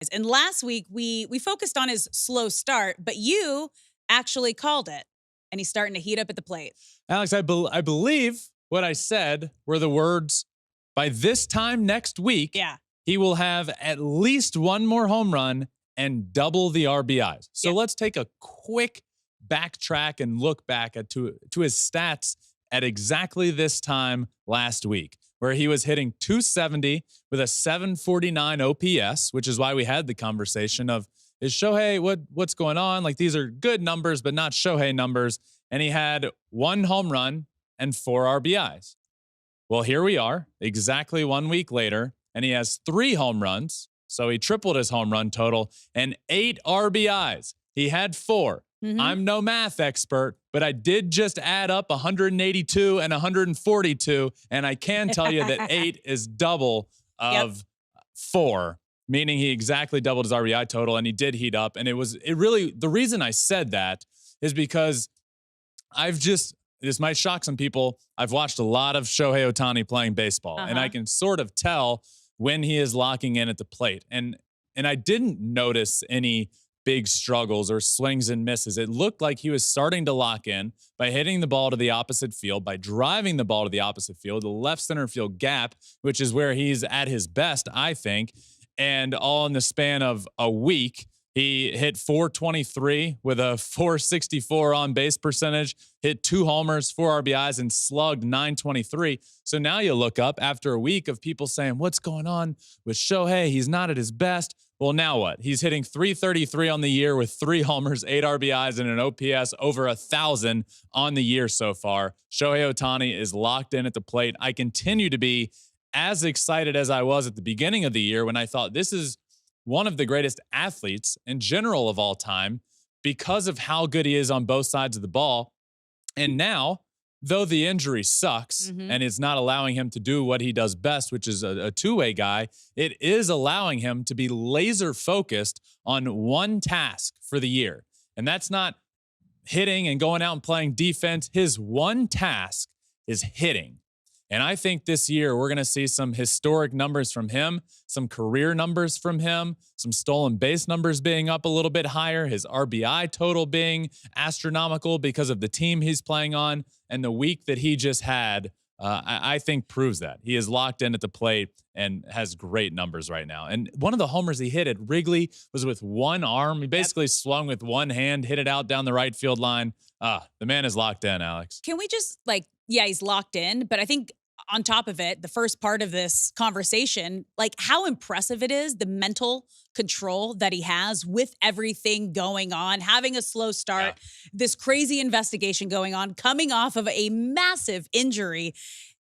And last week, we focused on his slow start, but you actually called it, and he's starting to heat up at the plate. Alex, I believe what I said were the words, by this time next week, he will have at least one more home run and double the RBIs. So let's take a quick backtrack and look back to his stats at exactly this time last week, where he was hitting 270 with a 749 OPS, which is why we had the conversation of, is Shohei, what's going on? Like, these are good numbers, but not Shohei numbers. And he had one home run and 4 RBIs. Well, here we are, exactly 1 week later, and he has 3 home runs. So he tripled his home run total and 8 RBIs. He had 4. I'm no math expert, but I did just add up 182 and 142, and I can tell you that 8 is double of 4, meaning he exactly doubled his RBI total, and he did heat up. And the reason I said that is because this might shock some people, I've watched a lot of Shohei Ohtani playing baseball, and I can sort of tell when he is locking in at the plate. And I didn't notice any big struggles or swings and misses. It looked like he was starting to lock in by hitting the ball to the opposite field, by driving the ball to the opposite field, the left center field gap, which is where he's at his best, I think. And all in the span of a week, he hit 423 with a 464 on base percentage, hit 2 homers, 4 RBIs, and slugged 923. So now you look up after a week of people saying, what's going on with Shohei? He's not at his best. Well, now what? He's hitting 333 on the year with 3 homers, 8 RBIs, and an OPS over 1,000 on the year so far. Shohei Ohtani is locked in at the plate. I continue to be as excited as I was at the beginning of the year when I thought this is one of the greatest athletes in general of all time because of how good he is on both sides of the ball. And now, though the injury sucks and it's not allowing him to do what he does best, which is a two-way guy, it is allowing him to be laser focused on one task for the year. And that's not hitting and going out and playing defense. His one task is hitting. And I think this year we're going to see some historic numbers from him, some career numbers from him, some stolen base numbers being up a little bit higher, his RBI total being astronomical because of the team he's playing on. And the week that he just had, I think proves that. He is locked in at the plate and has great numbers right now. And one of the homers he hit at Wrigley was with one arm. He basically swung with one hand, hit it out down the right field line. The man is locked in, Alex. Can we just he's locked in, but I think on top of it, the first part of this conversation, how impressive it is, the mental control that he has with everything going on, having a slow start, this crazy investigation going on, coming off of a massive injury,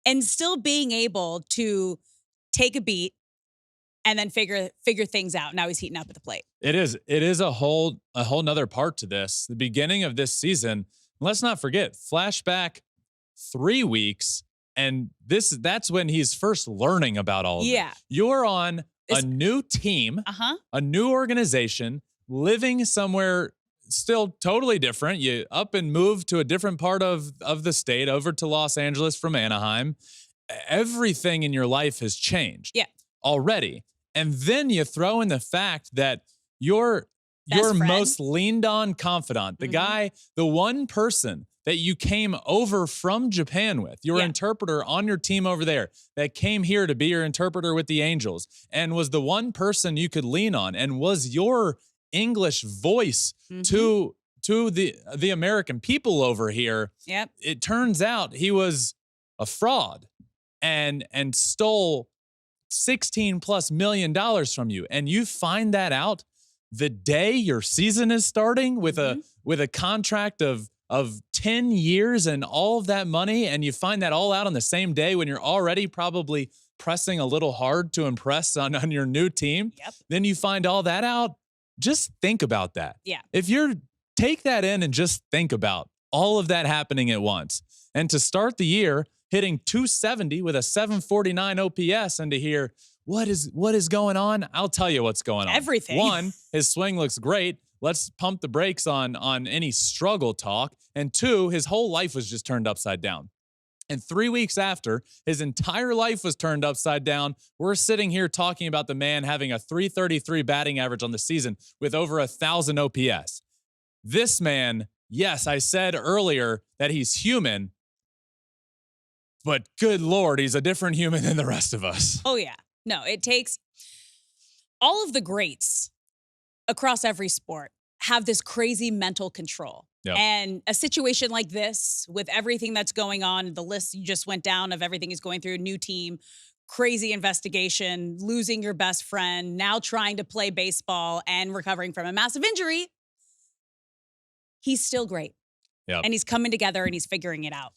and still being able to take a beat and then figure things out. Now he's heating up at the plate. It is a whole nother part to this. The beginning of this season, let's not forget, flashback 3 weeks, and that's when he's first learning about all of it. You're on a new team, a new organization, living somewhere still totally different. You up and moved to a different part of the state, over to Los Angeles from Anaheim. Everything in your life has changed already. And then you throw in the fact that your most leaned on confidant, the guy, the one person that you came over from Japan with, your interpreter on your team over there that came here to be your interpreter with the Angels and was the one person you could lean on and was your English voice to the American people over here. It turns out he was a fraud and stole $16+ million from you. And you find that out the day your season is starting with a contract of 10 years and all of that money, and you find that all out on the same day when you're already probably pressing a little hard to impress on your new team. Then you find all that out. Just think about that. If you're take that in and just think about all of that happening at once. And to start the year hitting 270 with a 749 OPS, and to hear what is going on, I'll tell you what's going on. Everything. One, his swing looks great. Let's pump the brakes on any struggle talk. And 2, his whole life was just turned upside down. And 3 weeks after, his entire life was turned upside down. We're sitting here talking about the man having a .333 batting average on the season with over 1,000 OPS. This man, yes, I said earlier that he's human, but good Lord, he's a different human than the rest of us. Oh, yeah. No, it takes all of the greats across every sport have this crazy mental control. Yep. And a situation like this, with everything that's going on, the list you just went down of everything he's going through, new team, crazy investigation, losing your best friend, now trying to play baseball and recovering from a massive injury, he's still great. Yep. And he's coming together and he's figuring it out.